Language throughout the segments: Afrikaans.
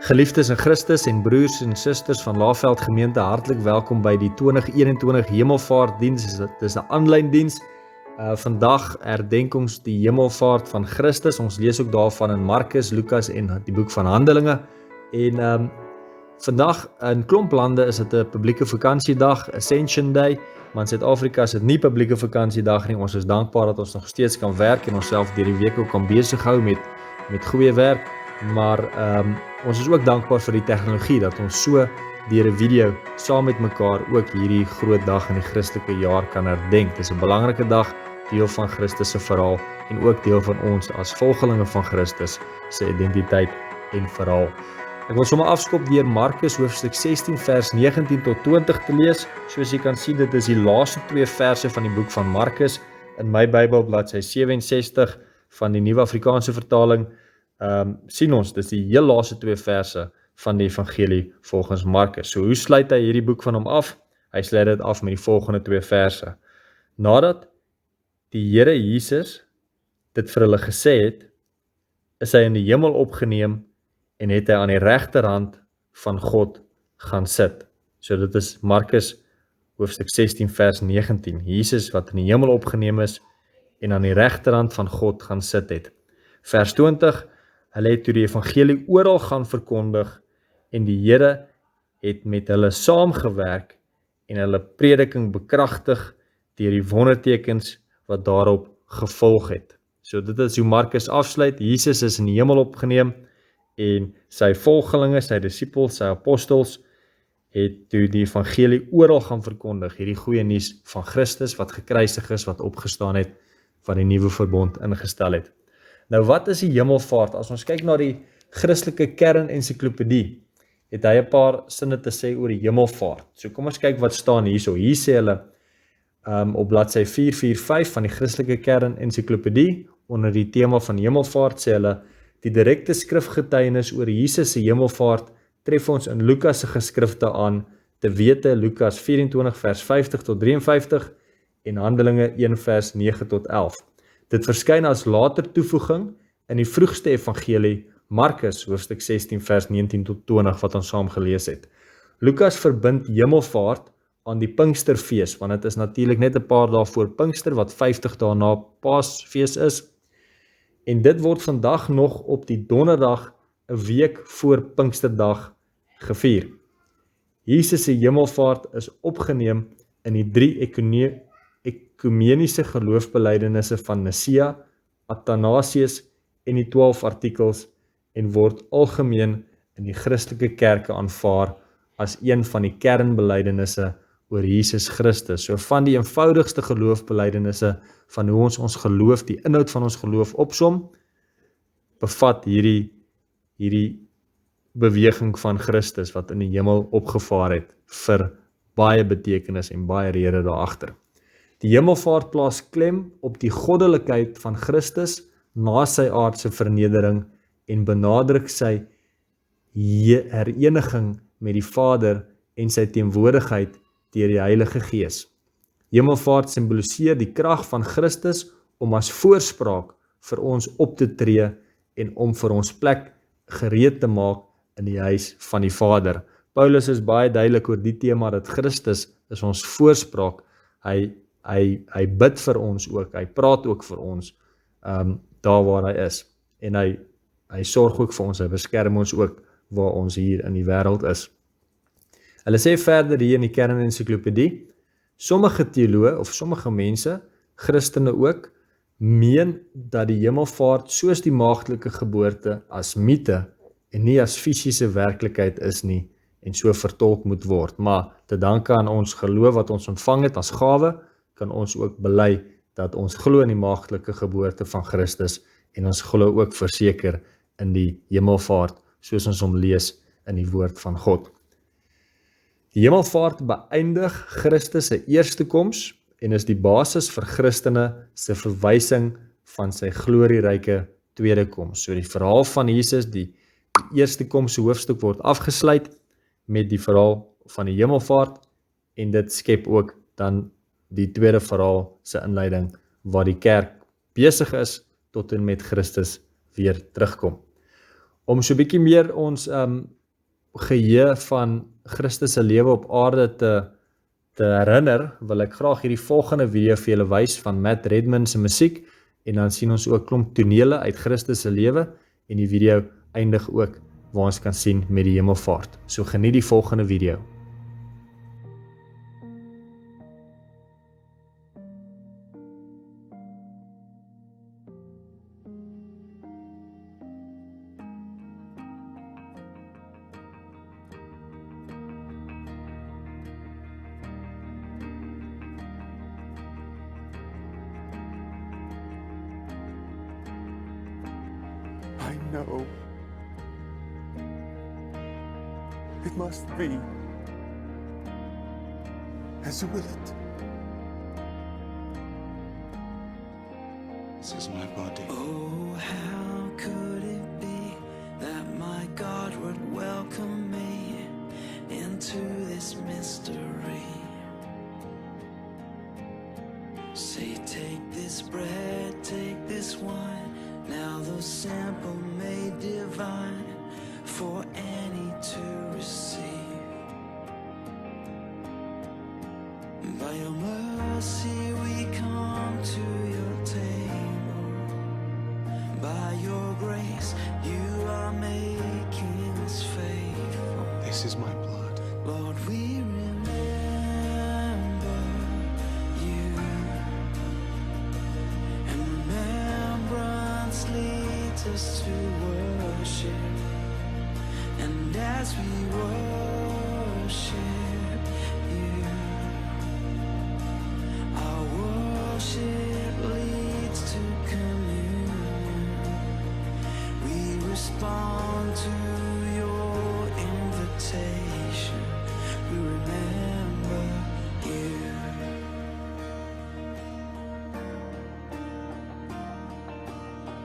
Geliefdes in Christus en broers en susters van Laagveld Gemeente, hartlik welkom by die 2021 Hemelvaartdiens. Dit is 'n aanlyn diens. Vandag herdenk ons die Hemelvaart van Christus. Ons lees ook daarvan in Markus, Lukas en die boek van Handelinge. En vandag in klomp lande is dit 'n publieke vakansiedag, Ascension Day, maar in Suid-Afrika is dit nie publieke vakansiedag nie. Ons is dankbaar dat ons nog steeds kan werk en onsself deur die week ook kan besig hou met goeie werk. Maar ons is ook dankbaar vir die tegnologie dat ons so deur 'n video saam met mekaar ook hierdie groot dag in die Christelike jaar kan herdenk. Dit is 'n belangrike dag, deel van Christus se verhaal en ook deel van ons as volgelinge van Christus se identiteit en verhaal. Ek wil sommer afskop deur Markus hoofstuk 16 vers 19 tot 20 te lees. Soos jy kan sien, dit is die laaste 2 verse van die boek van Markus. In my Bybel bladsy 67 van die Nuwe Afrikaanse vertaling sien ons, dis die heel laaste 2 verse van die evangelie volgens Markus. So hoe sluit hy hierdie boek van hom af? Hy sluit dit af met die volgende 2 verse. Nadat die Here Jesus dit vir hulle gesê het, is hy in die hemel opgeneem en het hy aan die regterhand van God gaan sit. So dit is Markus hoofstuk 16 vers 19. Jesus wat in die hemel opgeneem is en aan die regterhand van God gaan sit het. Vers 20, hulle het toe die evangelie oral gaan verkondig en die Here het met hulle saamgewerk en hulle prediking bekragtig deur die wondertekens wat daarop gevolg het. So dit is hoe Markus afsluit. Jesus is in die hemel opgeneem en sy volgelinge, sy disippels, sy apostels het toe die evangelie oral gaan verkondig, hierdie goeie nuus van Christus wat gekruisig is, wat opgestaan het, wat die nuwe verbond ingestel het. Nou wat is die hemelvaart? As ons kyk na die Christelike kern-ensiklopedie, het hy 'n paar sinne te sê oor die hemelvaart. So kom ons kyk wat staan hierso. Hier sê hulle op bladsy 445 van die Christelike kern-ensiklopedie, onder die tema van hemelvaart, sê hulle, die direkte skrifgetuienis oor Jesus se hemelvaart tref ons in Lukas se geskrifte aan, te wete Lukas 24 vers 50 tot 53 en Handelinge 1 vers 9 tot 11. Dit verskyn as later toevoeging in die vroegste evangelie, Markus hoofstuk 16 vers 19 tot 20 wat ons saam gelees het. Lukas verbind hemelvaart aan die Pinksterfees, want dit is natuurlik net 'n paar dae voor Pinkster, wat 50 dae na Paasfees is. En dit word vandag nog op die donderdag 'n week voor Pinksterdag gevier. Jesus se hemelvaart is opgeneem in die 3 ekumeniese geloofsbelijdenisse van Nicea, Athanasius en die 12 artikels en word algemeen in die Christelike kerke aanvaar as een van die kernbelijdenisse oor Jesus Christus. So van die eenvoudigste geloofsbelijdenisse van hoe ons geloof, die inhoud van ons geloof opsom, bevat hierdie beweging van Christus wat in die hemel opgevaar het vir baie betekenis en baie rede daarachter. Die hemelvaart plaas klem op die goddelikheid van Christus na sy aardse vernedering en benadruk sy hereniging met die Vader en sy teenwoordigheid deur die Heilige Gees. Hemelvaart simboliseer die krag van Christus om as voorspraak vir ons op te tree en om vir ons plek gereed te maak in die huis van die Vader. Paulus is baie duidelik oor die tema dat Christus is ons voorspraak. Hy bid vir ons ook, hy praat ook vir ons daar waar hy is. En hy sorg ook vir ons, hy beskerm ons ook waar ons hier in die wêreld is. Hulle sê verder hier in die kern-ensiklopedie, sommige teoloë of sommige mense, Christene ook, meen dat die hemelvaart soos die maagdelike geboorte as mite en nie as fisiese werklikheid is nie en so vertolk moet word. Maar te danke aan ons geloof wat ons ontvang het as gawe, kan ons ook bely dat ons glo in die maagdelike geboorte van Christus en ons glo ook verseker in die hemelvaart soos ons hom lees in die woord van God. Die hemelvaart beëindig Christus se eerste koms en is die basis vir Christene se verwysing van sy glorieryke tweede koms. So die verhaal van Jesus, die eerste koms hoofstuk word afgesluit met die verhaal van die hemelvaart en dit skep ook dan die tweede verhaal se inleiding waar die kerk besig is tot en met Christus weer terugkom. Om so 'n bietjie meer ons geheue van Christus se lewe op aarde te herinner, wil ek graag hierdie volgende video vir julle wys van Matt Redman se musiek, en dan sien ons ook klomp tonele uit Christus se lewe, en die video eindig ook waar ons kan sien met die hemelvaart. So geniet die volgende video. I know. It must be. As you will it. This is my body. Oh, how could it be that my God would welcome me into this mystery? Say, take this bread, take this wine, now the simple made divine, for any to receive. By your mercy we come to your table. By your grace you are making us faithful. This is my blood. Lord, we remember you, and remembrance leads us to worship. And as we worship you, our worship leads to communion. We respond to your invitation. We remember you.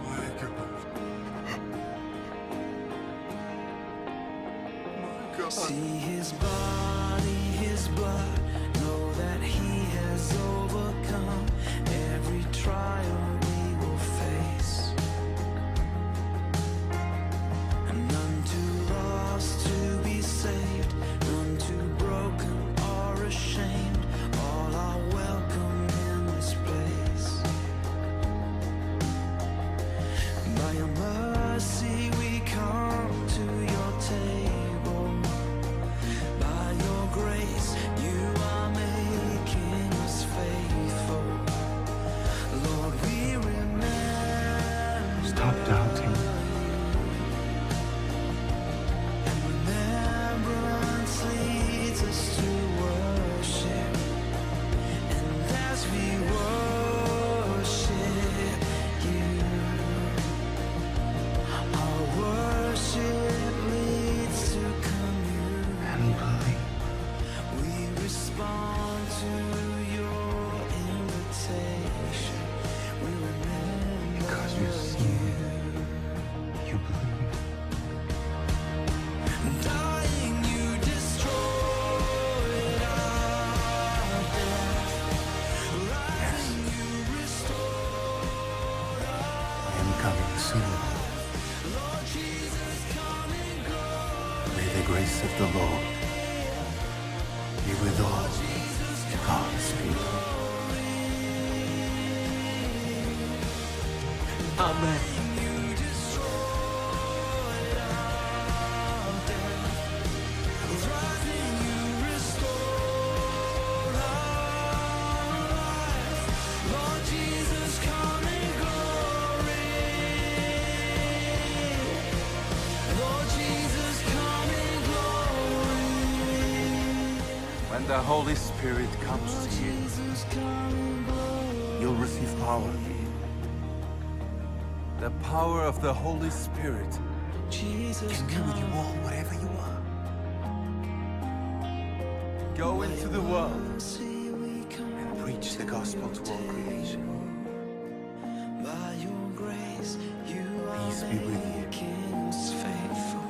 My God. My God. See his body, his blood, know that he has overcome every trial we will face. And none too lost to be saved, none too broken or ashamed, all are welcome in this place. By your mercy we come to your table. By your grace you are making us faithful. Lord, we remember. Stop doubting. And remembrance leads us to worship. And as we worship you, our worship leads to communion. And believe. We respond to your invitation. We remember Because you see me, you believe. dying, you destroyed our death. Rising, you restored I am coming soon. Lord Jesus, come and go. May the grace of the Lord be with all God's people. Amen. You destroyed our death. Rising, you restored our life. Lord Jesus, come in glory. Lord Jesus, come in glory. When the Holy Spirit comes to you, Jesus, come in glory. you'll receive power. The power of the Holy Spirit Jesus, can do with you all whatever you want. Go into the world see we come and preach the gospel to all creation. by your grace. You Peace are be with you. making us faithful.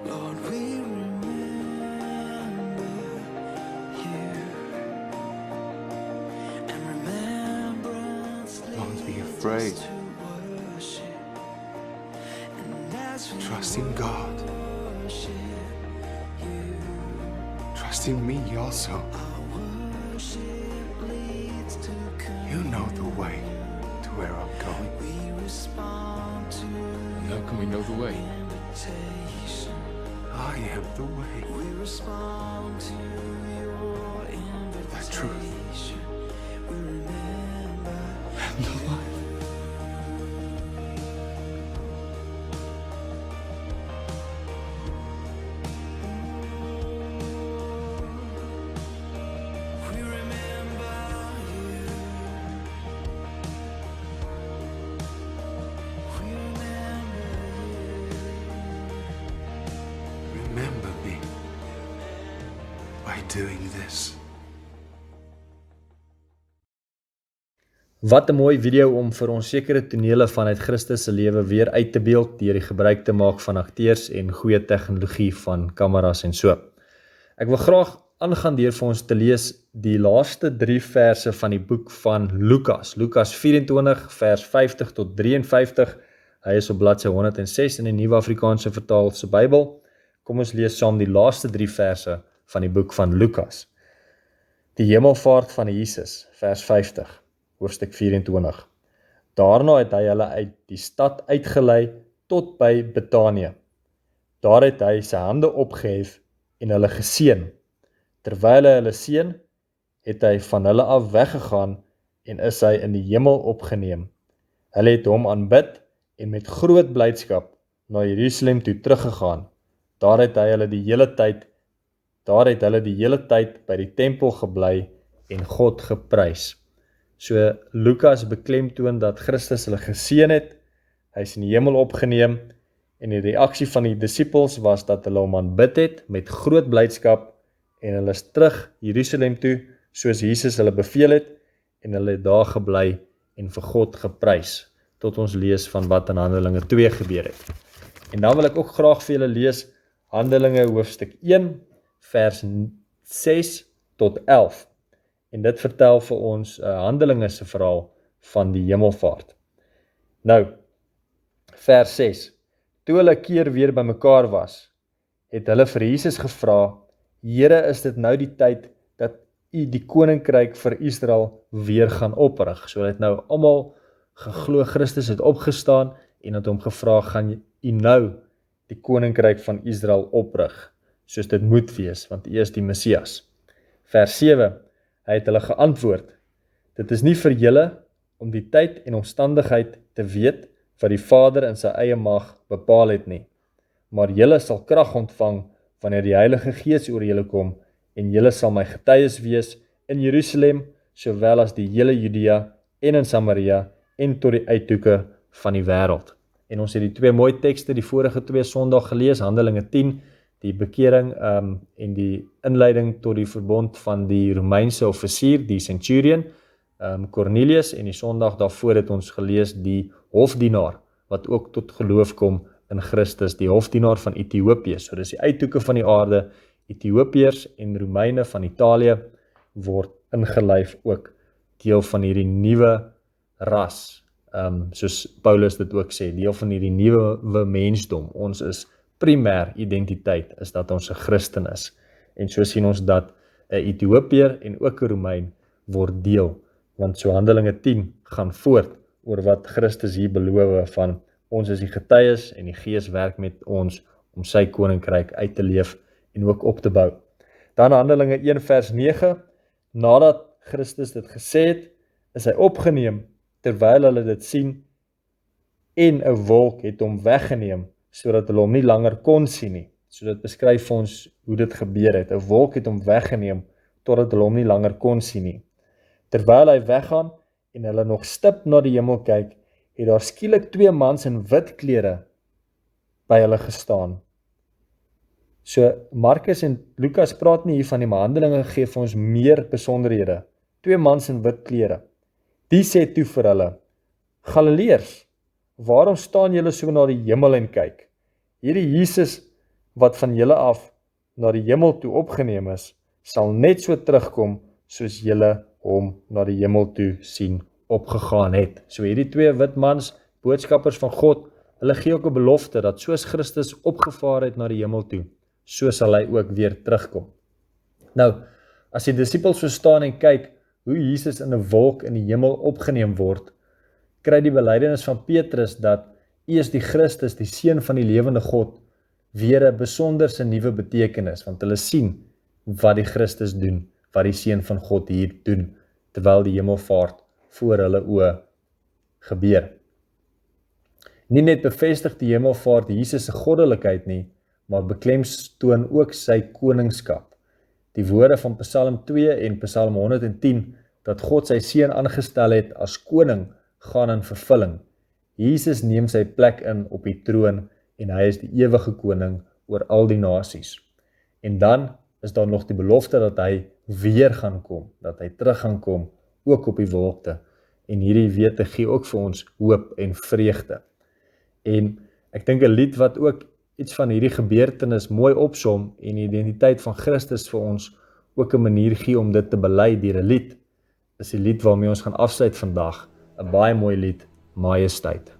Lord, we remember you, and remembrance Don't be leads afraid. us to worship. And Trust in God. Trust in me also. You know the way to where I'm going. And how can we know the way? I am the way, the truth, and the life. Remember me by doing this. Wat 'n mooi video om vir ons sekere tonele vanuit Christus se lewe weer uit te beeld deur die gebruik te maak van akteurs en goeie tegnologie van kameras en so. Ek wil graag aangaan deur vir ons te lees die laaste 3 verse van die boek van Lukas. Lukas 24 vers 50 tot 53. Hy is op bladsy 106 in die Nuwe Afrikaanse Vertaalde Bybel. Kom ons lees saam die laaste 3 verse van die boek van Lukas. Die hemelvaart van Jesus, vers 50. Hoofstuk 24. Daarna het hy hulle uit die stad uitgelei tot by Betanië. Daar het hy sy hande opgehef en hulle geseën. Terwyl hy hulle seën, het hy van hulle af weggegaan en is hy in die hemel opgeneem. Hulle het hom aanbid en met groot blydskap na Jerusalem toe teruggegaan. Daar het hulle die hele tyd by die tempel gebly en God geprys. So Lukas beklemtoon dat Christus hulle geseën het, hy is in die hemel opgeneem en die reaksie van die disippels was dat hulle hom aanbid het met groot blydskap en hulle is terug Jerusalem toe soos Jesus hulle beveel het en hulle het daar gebly en vir God geprys tot ons lees van wat in Handelinge 2 gebeur het. En dan wil ek ook graag vir julle lees Handelinge hoofstuk 1 vers 6 tot 11. En dit vertel vir ons Handelinge se verhaal van die hemelvaart. Nou, vers 6. Toe hulle 'n keer weer bymekaar was, het hulle vir Jesus gevra, Here, is dit nou die tyd dat U die koninkryk vir Israel weer gaan oprig? So het nou almal geglo Christus het opgestaan en het hom gevra, gaan U nou die koninkryk van Israel oprig, soos dit moet wees, want U is die Messias. Vers 7. Hy het hulle geantwoord, dit is nie vir julle om die tyd en omstandigheid te weet wat die Vader in sy eie mag bepaal het nie, maar julle sal krag ontvang wanneer die Heilige Gees oor julle kom en julle sal my getuies wees in Jerusalem, sowel as die hele Judea en in Samaria en tot die uithoeke van die wêreld. En ons het die 2 mooi tekste die vorige 2 Sondag gelees, Handelinge 10, die bekering en die inleiding tot die verbond van die Romeinse offisier, die centurion, Cornelius, en die Sondag daarvoor het ons gelees die hofdienaar, wat ook tot geloof kom in Christus, die hofdienaar van Ethiopië. So dis die uithoeke van die aarde, Ethiopiërs en Romeine van Italië word ingelyf ook deel van hierdie nuwe ras, soos Paulus dit ook sê, deel van hierdie nuwe mensdom. Ons is primêr identiteit is dat ons 'n Christen is. En so sien ons dat 'n Ethiopiër en ook 'n Romein word deel, want so Handelinge 10 gaan voort oor wat Christus hier beloof van ons is die getuies en die Gees werk met ons om sy koninkryk uit te leef en ook op te bou. Dan Handelinge 1 vers 9, nadat Christus dit gesê het, is hy opgeneem terwyl hulle dit sien en 'n wolk het hom weggeneem sodat hulle hom nie langer kon sien nie. So dit beskryf vir ons hoe dit gebeur het. 'n Wolk het hom weggeneem totdat hulle hom nie langer kon sien nie. Terwyl hy weggaan en hulle nog stip na die hemel kyk, het daar skielik 2 mans in wit klere by hulle gestaan. So Markus en Lukas praat nie hier van die Handelinge gee vir ons meer besonderhede. 2 mans in wit klere. Die sê toe vir hulle, Galileërs, waarom staan julle so na die hemel en kyk? Hierdie Jesus wat van julle af na die hemel toe opgeneem is, sal net so terugkom soos julle hom na die hemel toe sien opgegaan het. So hierdie 2 wit mans, boodskappers van God, Hulle gee ook 'n belofte dat soos Christus opgevaar het na die hemel toe, so sal hy ook weer terugkom. Nou, as die disippels verstaan en kyk hoe Jesus in 'n wolk in die hemel opgeneem word, kry die belydenis van Petrus dat U is die Christus, die Seun van die lewende God, weer 'n besonderse nuwe betekenis, want hulle sien wat die Christus doen, wat die Seun van God hier doen, terwyl die hemelvaart voor hulle oë gebeur. Nie net bevestig die hemelvaart Jesus se goddelikheid nie, maar beklemtoon ook sy koningskap. Die woorde van Psalm 2 en Psalm 110, dat God sy Seun aangestel het as koning, gaan in vervulling. Jesus neem sy plek in op die troon en hy is die ewige koning oor al die nasies. En dan is daar nog die belofte dat hy weer gaan kom, dat hy terug gaan kom, ook op die wolkte. En hierdie wete gee ook vir ons hoop en vreugde. En ek dink 'n lied wat ook iets van hierdie gebeurtenis mooi opsom en die identiteit van Christus vir ons ook 'n manier gee om dit te bely deur 'n lied, is die lied waarmee ons gaan afsluit vandag, 'n baie mooi lied, Majesteit.